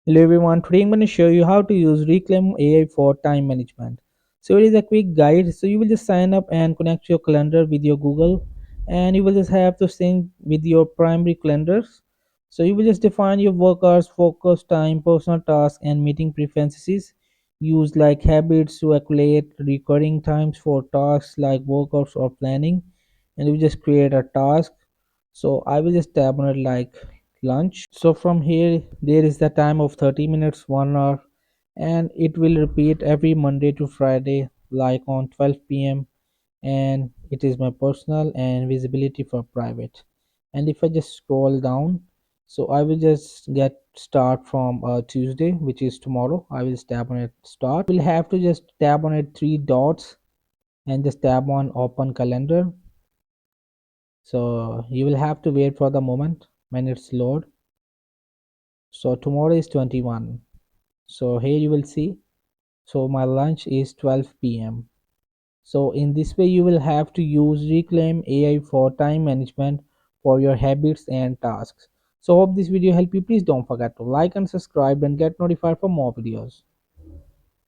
Hello everyone, today I'm going to show you how to use Reclaim AI for time management. So it is a quick guide. So you will just sign up and connect your calendar with your Google, and you will just have to sync with your primary calendars. So you will just define your work hours, focus time, personal tasks, and meeting preferences. Use like habits to accumulate recurring times for tasks like workouts or planning, and you just create a task. So I will just tap on it like lunch. So from here there is the time of 30 minutes, 1 hour, and it will repeat every Monday to Friday like on 12 p.m. and it is my personal and visibility for private. And if I just scroll down, so I will just get start from Tuesday, which is tomorrow. I will just tap on it start. Will have to just tap on it three dots and just tap on open calendar. So you will have to wait for the moment when it's load. So tomorrow is 21. So here you will see, so my lunch is 12 p.m. So in this way you will have to use Reclaim AI for time management for your habits and tasks. So hope this video help you. Please don't forget to like and subscribe and get notified for more videos.